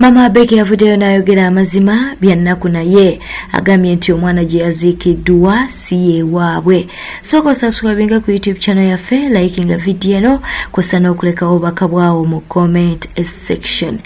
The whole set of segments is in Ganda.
Maama Becky avuddeyo n'ayogera amazima byannaku naye agambye nti omwana gye yaziikiddwa si yeewaabwe. Sooka subscribinga ku YouTube channel yaffe, likinga video eno, kosa n'okulekawo obubaka bwawo mu comment section.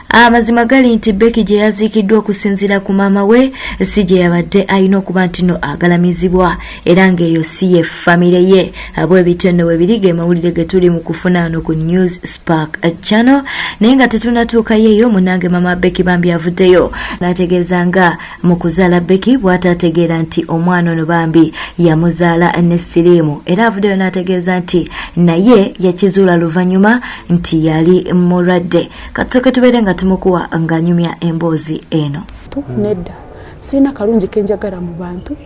Amazima gali nti Becky gye yaziikiddwa okusinziira ku maama we si gye yabadde alina okuba nti no agalamizibwa era ng'eyo si ye famire ye. Bwebityo nno bwe biri ge mawulire ge tuli mu kufuna wano ku News Spark channel, naye nga tetunnatuuka yeeyo munange Maama Becky bambi avuddeyo n'ategeeza nga mu kuzaala Becky bw'ataategeera nti omwana ono bambi yamuzaala ne Salim, era avuddeyo n'ategeeza nti naye yakizuula luvannyuma nti yali mulwadde. Katusooke tubeere nga tumukuwa ng'anyumya emboozi eno. Nedda sina kalungi kenjagala mu bantu,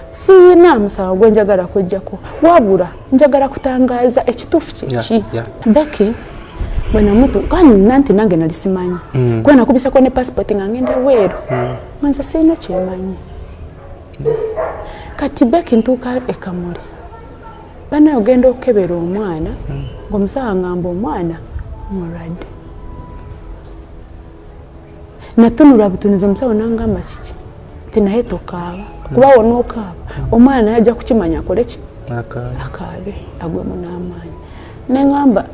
sina musawo gwe njagala kujjako, wabula njagala kutangaaza ekituufu kyeki. Becky bwana mutu kani nanti nange nalisimanyi kwa nakubisako ne passport nga ngenda weeru manza sina kyemanyi. Kati Becky ntuuka ekamuli bana ogenda okebera omwana ng'omusawo ngamba omwana mulwadde. Natunula butuniza omusawo nangamba kiki tinaye tokaaba kuba wonookaaba omwana yajja kukimanya akole ki akaabe agwemu n'amaanyi. Nengamba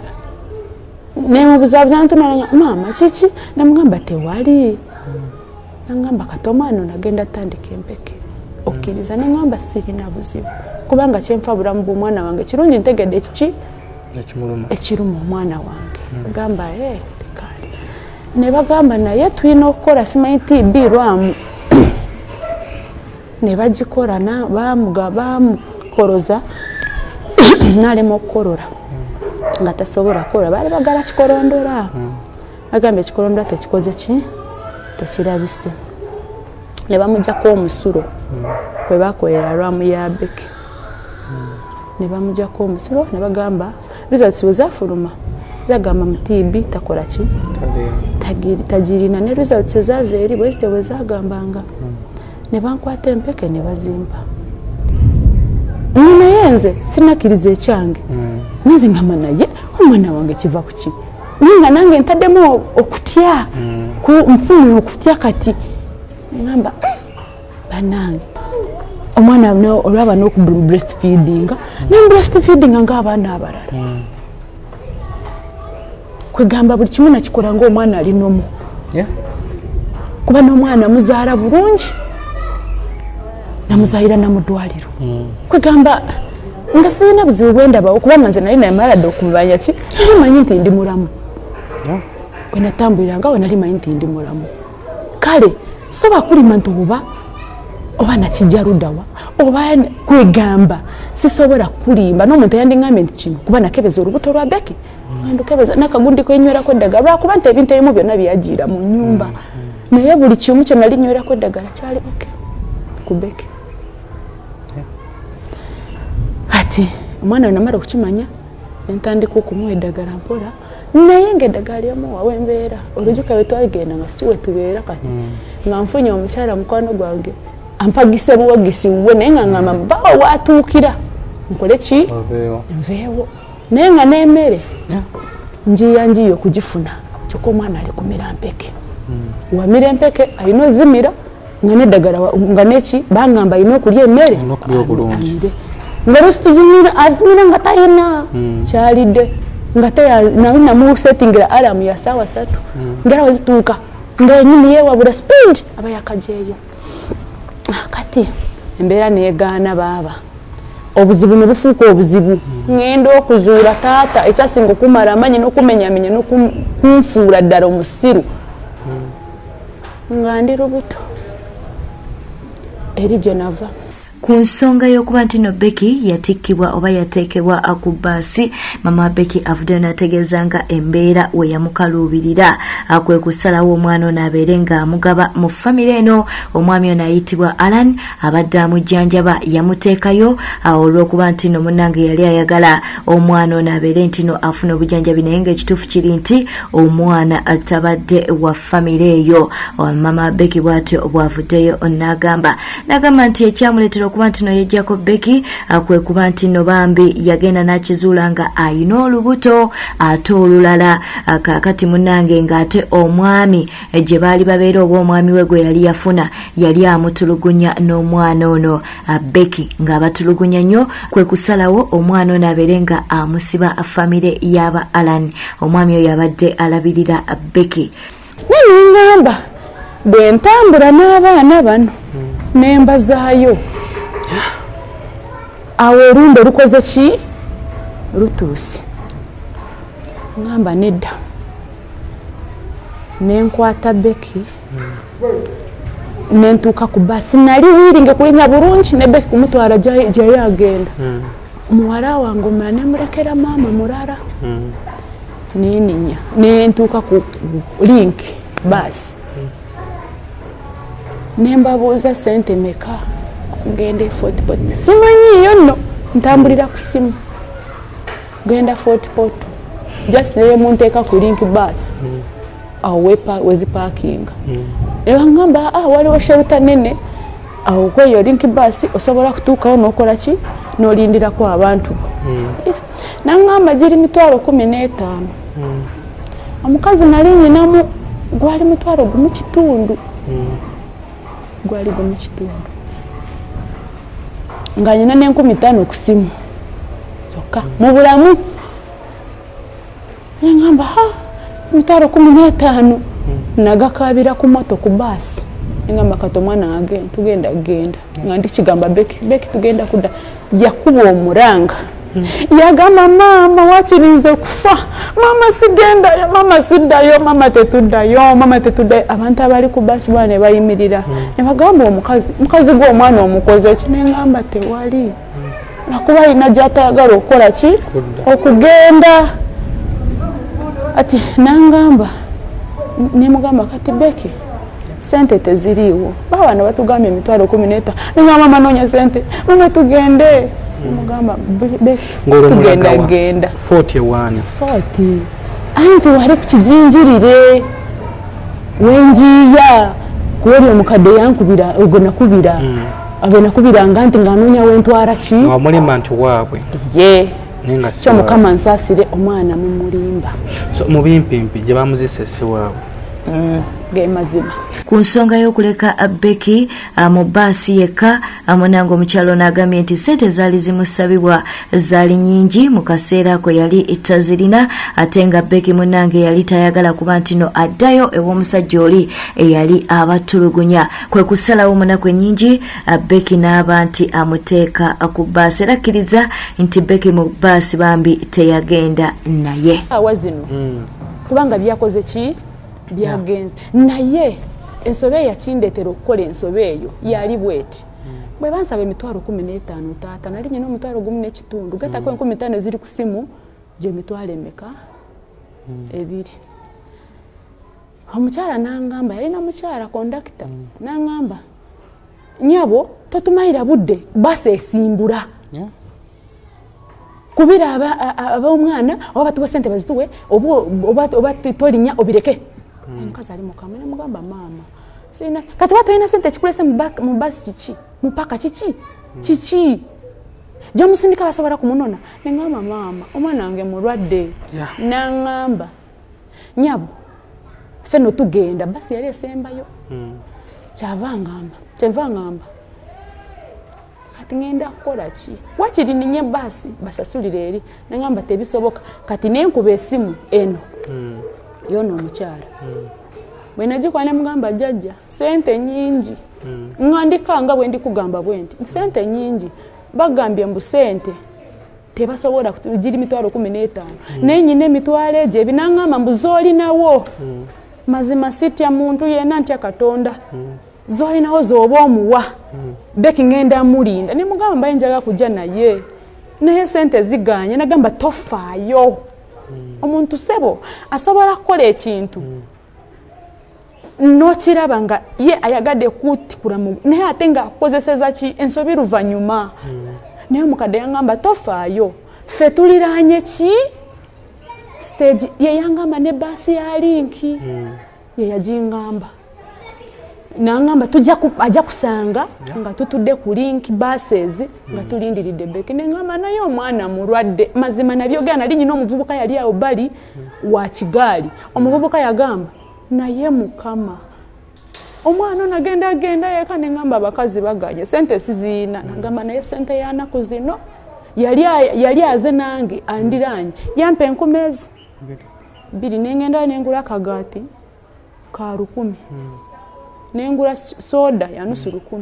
nemubuzabuza natunula maama kiki namugamba tewali. Nangamba kati omwana nagenda tandika empeke okkiriza. Nengamba sirina buzibu kubanga kyenfa bulamu bw'omwana wange kirungi ntegedde ekiki ekiruma omwana wange. Gamba tekali ne bagamba naye tulina okukola simanyi TB lwamu ne bagikola bamukoloza n'alema okukolola nga tasobola kukola. Baali bagala kikolondola agamba ekikolondola tekikoze ki tekirabise. Ne bamuggyako omusulo kwe bakolera lwamu ya Becky. Ne bamuggyako omusulo ne bagamba results we zafuluma zagamba mu TB takola ki tagirina ne results zava eri bwezite we zagambanga. Ne bankwata empeke ne bazimba. Naye nze sinakiriza ekyange nizingama naye omwana wange kiva ku ki ninga nange ntaddemu okutya ku nfuna okutya. Kati ngamba banange omwana olwaba n'oku breastfeedinga ne breastfeedinga ng'abaana abalala kwegamba buli kimu nakikola ng'omwana ali nomu kuba n'omwana muzaala bulungi namuzaayira namuddwaliro kwegamba nga sirina buzibu bwendabawo kubanga nze nali namaladde okumanya ki manyi nti ndi mulamu we natambuliranga we nali manyi nti ndi mulamu. Kale soba kulima nti oba nakijja luddawa oba kwegamba sisobola kulimba n'omuntu yandingambye nti kino kuba nakebeza olubuto lwa Becky andukebeza n'akagundi kwenywerako eddagala lwakuba nti ebintu ebimu byonna byagiira mu nnyumba naye buli kimu kye nali nywerako eddagala kyali oke ku Becky. Ati omwana we namala okukimanya entandika okumuwa eddagala mpola naye ng'eddagala lyamuwa wembeera olujuka we twagenda nga si we tubeera. Kati nga nfunye omukyala mukwano gwange ampagise buwagisi wuwe naye nga ngamba bawo watuukira nkole ki nveewo naye nga n'emmere njiya okugifuna kyokka omwana ali kumira mpeke. Wamira empeke alina ozimira nga n'eddagala nga neki bangamba alina okulya emmere nga lwesitugimira azimira nga tayina kyalidde nga nawe namusetingira alamu ya saawa 3 ngera wezituuka ng'enyini yeewabula speed aba yakajeeyo. Kati embeera neegaana baaba obuzibu ne bufuuka obuzibu. Ngenda okuzuula taata ekyasinga okumala amanyi n'okumenyamenya n'okunfuula ddala omusiru nga ndi lubuto eri gye nava. Ku nsonga y'okuba nti no Becky yatikkibwa oba yateekebwa ku bbaasi, Maama Becky avuddeyo n'ategeeza nga embeera we yamukaluubirira kwe kusalawo omwana ono abeere ng'amugaba mu famire eno. Omwami ono ayitibwa Alan abadde amujjanjaba yamuteekayo olw'okuba nti no munnange yali ayagala omwana ono abeere nti no afuna obujjanjabi naye ng'ekituufu kiri nti omwana tabadde wa famire eyo. Maama Becky bw'atyo bw'avuddeyo n'agamba nti ekyamuleetera okuba nti no yejjako Becky kwe kuba nti no bambi yagenda n'akizuula nga ayina olubuto ate olulala kakati munnange ng'ate omwami gye baali babeera oba omwami we gwe yali yafuna yali amutulugunya n'omwana ono Becky ng'abatulugunya nnyo kwe kusalawo omwana ono abeere nga amusiba famire y'aba Alan. Omwami oyo abadde alabirira Becky. Nengamba bwe ntambula n'abaana bano nembazaayo awo olumbe lukoze ki lutuuse ngamba nedda nenkwata Becky nentuuka ku basi nali wiringe kulinya bulungi ne Becky kumutwala gye agenda muwala wange omala nemulekera maama mulala neninya nentuuka ku link basi nembabuuza sente meka ngende 40 simanyiyo nno ntambulira ku simu genda 40 just naye munteeka ku link bus awo weziparkinga ebangamba waliwo sheruta nene awo kweyo link bus osobola kutuukawo n'okola ki n'olindirako abantu nangamba giri 15,000 omukazi nali nyinamu gwali 1,500 gwali gumu kitundu nga nyina ne15,000 ku simu kyokka mu bulamu ngamba 15,000 nagakabira ku moto ku basi ngamba kato mwana agenda tugenda nga ndikigamba Becky tugenda kuda yakuba omuranga yagamba mama wakirinze kufa mama sigenda mama siddayo mama tetuddayo abantu abali ku basi bane bayimirira ne bagamba omukazi gw'omwana omukoze kinengamba tewali nakuba ina jatayagala okola ki okugenda ati nangamba nemugamba kati Becky sente teziriiwo bawana batugambye 15,000 nengamba mama nonya sente mama tugende mugamba tugenda 41 anti wali kukijinjirire wenjiya kuwoli omukadde yankubira ogwo nakubira abe nakubiranga nti ng'anoonya wentwala ki wamulima nti waabwe ye kyo mukama nsaasire omwana mumulimba so mu bimpimpi gye bamuzise si waabwe ge mazima ku nsonga y'okuleka Becky mu baasi yekka amunanga omukyalo n'agambye nti sente zaali zimusabibwa zaali nyingi mu kaseera ko yali tazirina ate nga Becky munnange yali tayagala kuba nti no addayo ew'omusajja oli eyali abatulugunya kwe kusalawo munaku ennyingi Becky n'aba nti amuteeka ku baasi era akkiriza nti Becky mu baasi bambi teyagenda naye awazino kubanga byakoze ki byagenze naye ensobe yakindetera okukola ensobe eyo yali bweti bwe bansaba 15,000 taata nali nyina 1,500 gata ko 15,000 ziri ku simu je 2,000 emeka ebiri omukyala nangamba yali na mukyala kondakita nangamba nyabo totumayira budde basi esimbula kubira ab'omwana oba batuwe sente bazituwe oba tolinya obireke omukazi ali mukamera mugamba mama sina kati batolina sente kikulese mu basi kiki mupaka kiki jamusindika basobola kumunona nengamba mama omwana wange mulwadde nangamba nyabo feno tugenda basi yali esembayo kyava ngamba kati ngenda kukola ki wakiri ninye basi basasulire eri nangamba tebisoboka kati nenkuba esimu eno yono omukyala bwe nagikwana mugamba jjajja sente nyingi ngandikanga bwe ndikugamba bwenti sente nyingi bagambye mbu sente tebasobola kugiri 15,000 nenyine emitwalo egyo ebinangamba mbu zoolinawo mazima sitya muntu yena ntya Katonda zoolinawo zooba omuwa Becky ngenda mulinda ne mugamba mbaye njaga kujja naye sente ziganye nagamba tofaayo omuntu sebo asobola kukola ekintu nokiraba nga ye ayagadde kutikula naye ate nga akozeseza ki ensobi luvannyuma naye omukadde yangamba tofaayo ffe tuliranye ki stage ye yangamba ne baasi ya linki ye yagingamba nangamba ajja kusanga nga tutudde ku link buses nga tulindiridde Becky nengamba naye omwana mulwadde mazima nabyogera nali nyina omuvubuka yali awo bali wa kigaali omuvubuka yagamba naye mukama omwana nagenda yeka nengamba abakazi bagaje sente sizina nangamba naye sente yanaku zino yali aze nange andiranye yampa enkumezi biri nengenda nengula kagati ka 10 nengula soda ya nusu 10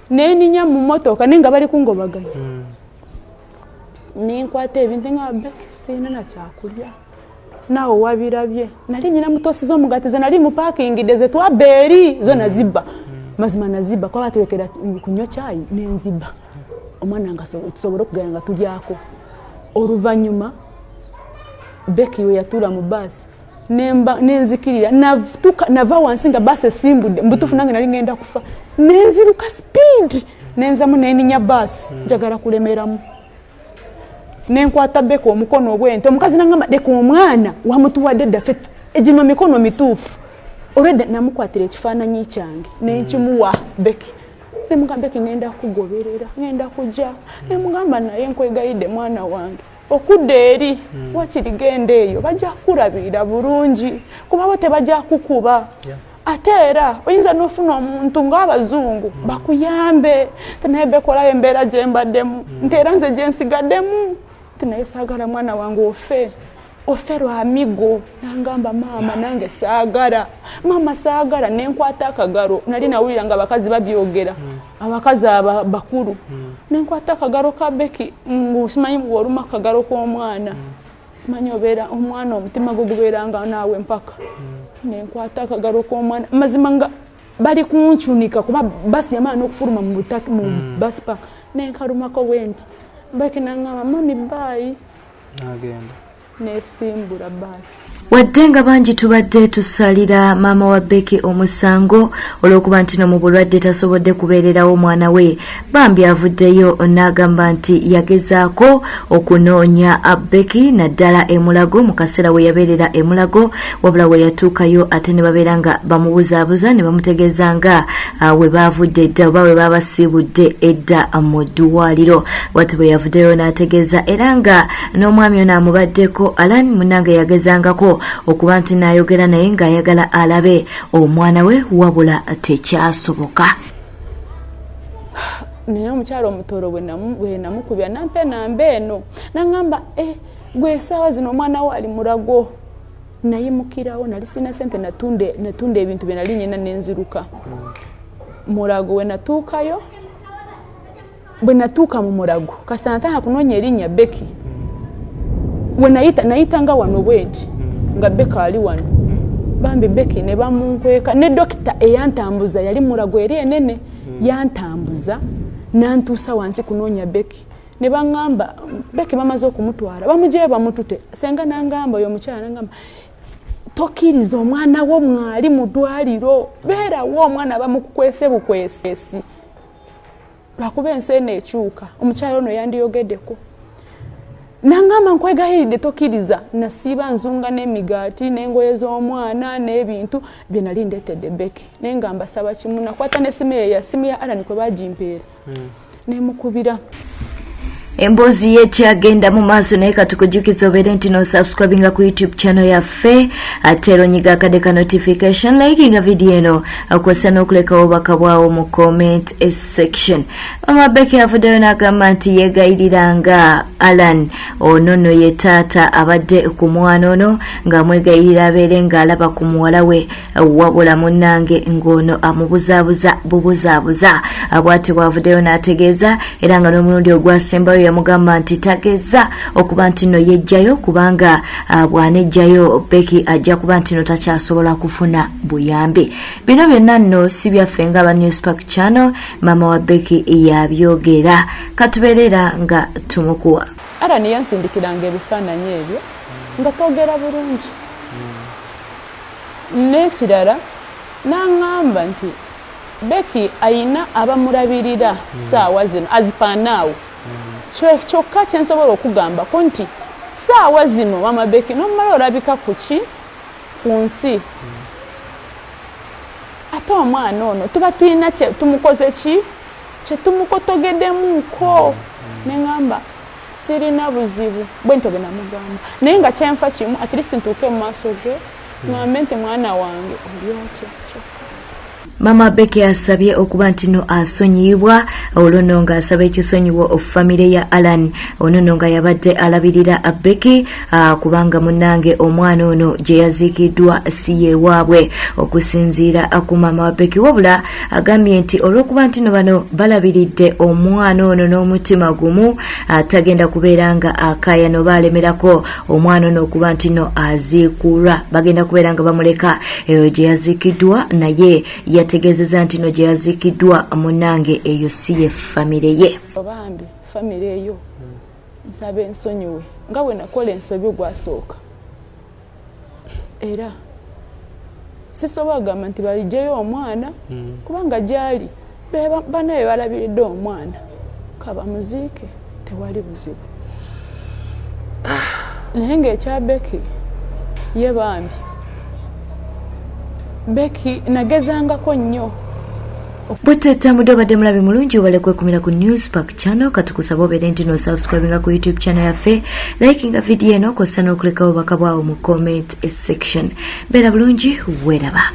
neninya mu motoka nenga bali kungobaganya nenkwata ebintu nga Becky sina na kyakulya nawo wabirabye nali nyina mutosi zo mugati ze nali mu parking deze twaberi zo naziba mazima naziba kwa batulekera kunywa chai nenziba omwana nga tusobora okugaya nga tulyako oluvanyuma Becky we yatula mu basi nenzikirira nava wansi nga basi esimbudde mbutufu nange nali ngenda kufa nenziruka speed nenzamu neninya basi njagala kulemeramu nenkwata Becky omukono obwente omukazi nangamba deka omwana wamutuwadde daffe ejino mikono mituufu olwedde namukwatira ekifaananyi kyange nenkimuwa Becky nemugamba Becky ngenda kugoberera ngenda kujja nemugamba naye nkwegayidde mwana wange okudda eri wakirigenda eyo bajja kulabira bulungi kuba bo tebajja kukuba ate era oyinza n'ofuna omuntu ng'abazungu bakuyambe tenaye Bekola embeera gye mbaddemu nti era nze gye nsigaddemu tenaye saagala mwana wange ofe lwamigo nangamba maama nange saagala maama saagala nenkwata akagalo nali nawulira nga abakazi babyogera abakazi bakulu nenkwata akagalo ka Becky simanyi bw'oluma akagalo k'omwana simanyi obeera omwana omutima gwe gubeeranga naawe mpaka nenkwata akagalo k'omwana mazima nga bali kuncunika kuba basi yamaana okufuluma mu basi park nenkalumako bwenti Becky nangamba mami bye agenda nesimbula basi wadde nga bangi tubadde tusalira maama wa Becky omusango olw'okuba nti no mu bulwadde tasobodde kubeererawo omwana we bambi avuddeyo n'agamba nti yagezaako okunoonya Becky naddala emulago mu kaseera we yabeerera emulago wabula we yatuukayo ate ne babeera nga bamubuzaabuza ne bamutegeeza nga we baavudde edda oba we babasiibudde edda mu ddwaliro wati bwe yavuddeyo n'ategeeza era nga n'omwami ono amubaddeko Alan munange yagezangako okuba nti n'ayogera naye ng'ayagala alabe omwana we wabula tekyasoboka naye omukyalo omutoro bwe namukubya nampe nambe eno nangamba gwe essaawa zino omwana we ali mulago nayimukirawo nali sina sente natunda ebintu bye nali nyina nenziruka mulago we natuukayo bwe natuuka mu mulago kasita natanga kunoonya erinnya Becky we nayita nga wano bweti nga Becky ali wano bambi Becky ne bamunkweka ne dokita eyantambuza yali mulago eri enene yantambuza nantuusa wansi kunoonya Becky ne bangamba Becky bamaze okumutwala bamugye bamutute senga nangamba oyo omukyala nangamba tokkiriza omwana wo mwali mu ddwaliro beerawo omwana bamukukwese bukwesesi lwakuba ensi eno ekyuka omukyala ono yandiyogeddeko nangamba nkwegayiridde tokkiriza nasiiba nzunga n'emigaati n'engoye z'omwana n'ebintu bye nali ndeetedde Becky nengamba saba kimu nakwata n'essimu ya Alan kwe bagimpeera nemukubira emboozi yekyagenda mu maaso naye katukujukiza obeere nti n'osubscribinga ku YouTube channel yaffe ate era onyiga akade ka notification likinga video eno akwasa n'okulekawo obubaka bwawo mu comment section. Maama Becky avuddeyo n'agamba nti yeegayiriranga Alan ono nno ye taata abadde ku mwana ono ng'amwegayirira abeere ng'alaba ku muwala we wabula munnange ng'ono amubuzaabuza bubuzaabuza bw'ate bw'avuddeyo n'ategeeza era nga n'omulundi ogwasembayo yamugamba nti tageza okuba nti no yejjayo kubanga bwanejjayo Becky ajja kuba nti no takyasobola kufuna buyambi. Bino byonna nno si byaffe nga aba Newspark Channel, maama wa Becky yabyogera katubeerera nga tumukuwa. Ara niyo nsindikiranga ebifaananyi ebyo nga togera bulungi n'ekirala n'angamba nti Becky ayina abamulabirira saawa zino azipanaawo kyokka kyensobola okugambako nti saawa zino Maama Becky n'omumala olabika ku ki ku nsi ate omwana ono tuba tulina kye tumukoze ki kye tumukotogedemuko neŋŋamba sirina buzibu bwe ntobe namugamba naye nga kyenfa kimu at least ntuuke mu maaso ge ŋŋambe nti mwana wange olyotya kyokka. Maama Becky asabye okuba nti no asonyiyibwa olwo nga asaba ekisonyiwo famire ya Alan ono nga yabadde alabirira Becky kubanga munnange omwana ono gye yaziikiddwa si yewaabwe okusinziira ku Maama Becky wabula agambye nti olw'okuba nti no bano balabiridde omwana ono n'omutima gumu tagenda kubeera nga akaya no balemerako omwana ono okuba nti no aziikulwa bagenda kubeera nga bamuleka eyo gye yaziikiddwa naye yategezeza nti no gye yaziikiddwa munnange eyo si ye famire ye. Bambi famire eyo nsaba ensonyiwe nga bwe nakola ensobi gwasooka era sisobola kugamba nti balijjeyo omwana kubanga gyali banaye balabiridde omwana kabamuziike tewali buzibu naye ng'ekya Becky ye bambi Becky nagezangako nnyo. Bwetutambudde obadde mulabi mulungi obale kwekumira ku News Park channel katukusaba obeere nti no subscribinga ku YouTube channel yaffe likinga video eno kosa n'okulekawo obubaka bwawo mu comment section. Beera bulungi weeraba.